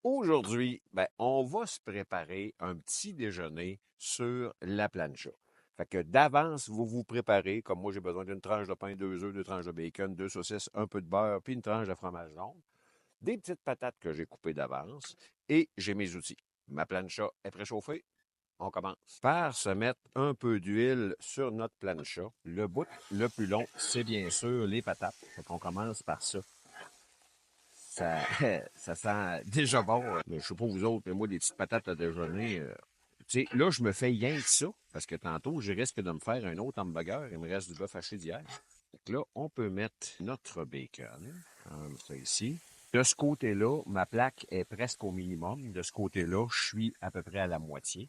Aujourd'hui, on va se préparer un petit déjeuner sur la plancha. Fait que d'avance, vous vous préparez, comme moi j'ai besoin d'une tranche de pain, 2 œufs, 2 tranches de bacon, 2 saucisses, un peu de beurre, puis une tranche de fromage jaune, des petites patates que j'ai coupées d'avance, et j'ai mes outils. Ma plancha est préchauffée. On commence par se mettre un peu d'huile sur notre plancha. Le bout le plus long, c'est bien sûr les patates. Fait qu'on commence par ça. Ça, ça sent déjà bon. Mais je sais pas vous autres, mais moi, des petites patates à déjeuner. Tu sais, là, je me fais rien que ça, parce que tantôt, je risque de me faire un autre hamburger. Il me reste du bœuf haché d'hier. Donc là, on peut mettre notre bacon. Comme ça ici. De ce côté-là, ma plaque est presque au minimum. De ce côté-là, je suis à peu près à la moitié.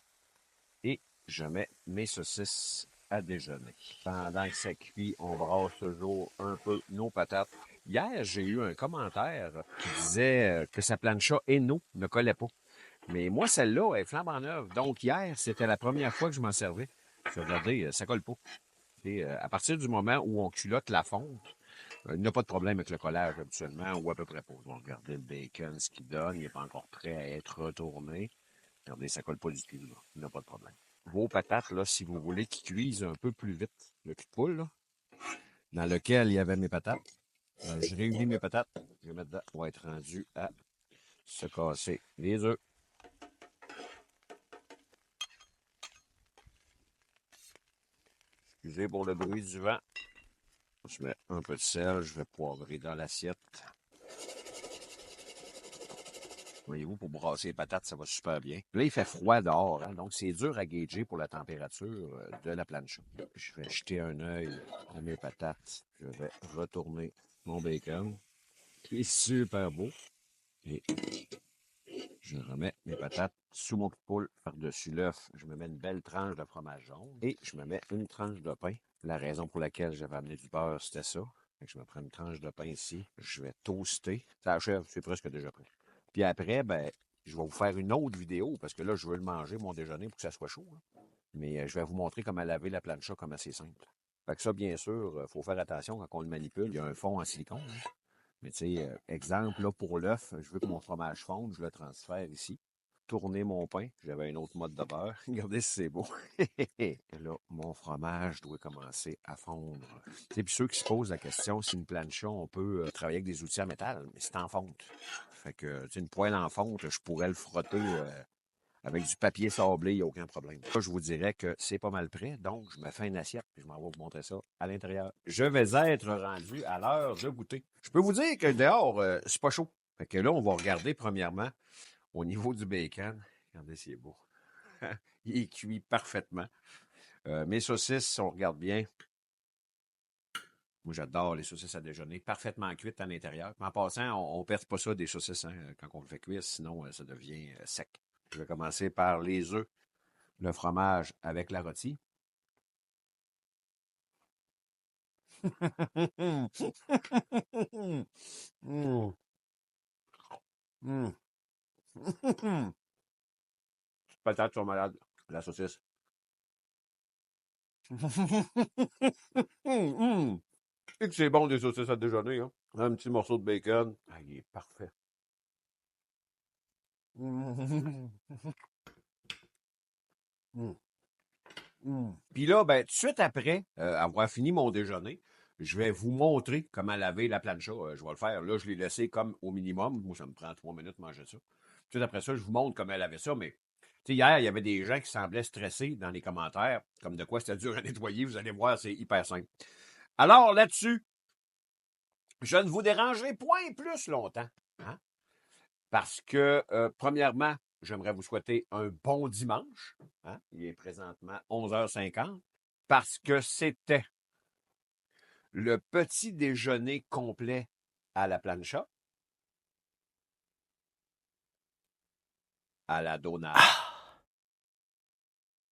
Et je mets mes saucisses à déjeuner. Pendant que ça cuit, on brasse toujours un peu nos patates. Hier, j'ai eu un commentaire qui disait que sa plancha Eno ne collait pas. Mais moi, celle-là, elle est flambant neuve. Donc, hier, c'était la première fois que je m'en servais. J'ai regardé, ça colle pas. Et, à partir du moment où on culotte la fonte, il n'y a pas de problème avec le collage habituellement, ou à peu près pas. On va regarder le bacon, ce qu'il donne. Il n'est pas encore prêt à être retourné. Regardez, ça colle pas du tout, là. Il n'y a pas de problème. Vos patates, là, si vous voulez qu'ils cuisent un peu plus vite, le cul de poule, là, dans lequel il y avait mes patates, je réunis mes patates, je vais mettre dedans. On va être rendu à se casser les œufs. Excusez pour le bruit du vent. Je mets un peu de sel, je vais poivrer dans l'assiette. Voyez-vous, pour brasser les patates, ça va super bien. Là, il fait froid dehors, hein, donc c'est dur à gager pour la température de la plancha. Je vais jeter un œil à mes patates. Je vais retourner mon bacon, qui est super beau. Et je remets mes patates sous mon cul de poule par-dessus l'œuf. Je me mets une belle tranche de fromage jaune et je me mets une tranche de pain. La raison pour laquelle j'avais amené du beurre, c'était ça. Fait que je me prends une tranche de pain ici. Je vais toaster. Ça achève, c'est presque déjà prêt. Puis après, je vais vous faire une autre vidéo parce que là, je veux le manger, mon déjeuner, pour que ça soit chaud, là. Mais je vais vous montrer comment laver la plancha, comme c'est simple. Fait que ça, bien sûr, il faut faire attention quand on le manipule. Il y a un fond en silicone, hein. Mais tu sais, exemple, là, pour l'œuf, je veux que mon fromage fonde, je le transfère ici. Tourner mon pain, j'avais un autre mode de beurre. Regardez si c'est beau. Et là, mon fromage doit commencer à fondre. Tu sais, puis ceux qui se posent la question, si une plancha, on peut travailler avec des outils en métal, mais c'est en fonte. Fait que, tu sais, une poêle en fonte, je pourrais le frotter avec du papier sablé, il n'y a aucun problème. Là, je vous dirais que c'est pas mal prêt, donc je me fais une assiette, puis je m'en vais vous montrer ça à l'intérieur. Je vais être rendu à l'heure de goûter. Je peux vous dire que dehors, c'est pas chaud. Fait que là, on va regarder premièrement au niveau du bacon. Regardez, c'est beau. Il est cuit parfaitement. Mes saucisses, on regarde bien. Moi, j'adore les saucisses à déjeuner, parfaitement cuites à l'intérieur. En passant, on ne perd pas ça des saucisses hein, quand on le fait cuire, sinon ça devient sec. Je vais commencer par les œufs, le fromage avec la rôtie. Mm. Mm. Patates sont malades. La saucisse. Mm. Et que c'est bon des saucisses à déjeuner. Hein? Un petit morceau de bacon. Ah, il est parfait. Mm. Mm. Mm. Puis là, tout de suite après avoir fini mon déjeuner, je vais vous montrer comment laver la plancha. Je vais le faire. Là, je l'ai laissé comme au minimum. Moi, ça me prend 3 minutes de manger ça. Tout après ça, je vous montre comment laver ça. Mais hier, il y avait des gens qui semblaient stressés dans les commentaires, comme de quoi c'était dur à nettoyer. Vous allez voir, c'est hyper simple. Alors là-dessus, je ne vous dérangerai point plus longtemps. Hein? Parce que, premièrement, j'aimerais vous souhaiter un bon dimanche. Hein? Il est présentement 11h50. Parce que c'était le petit déjeuner complet à la plancha, à la Donald.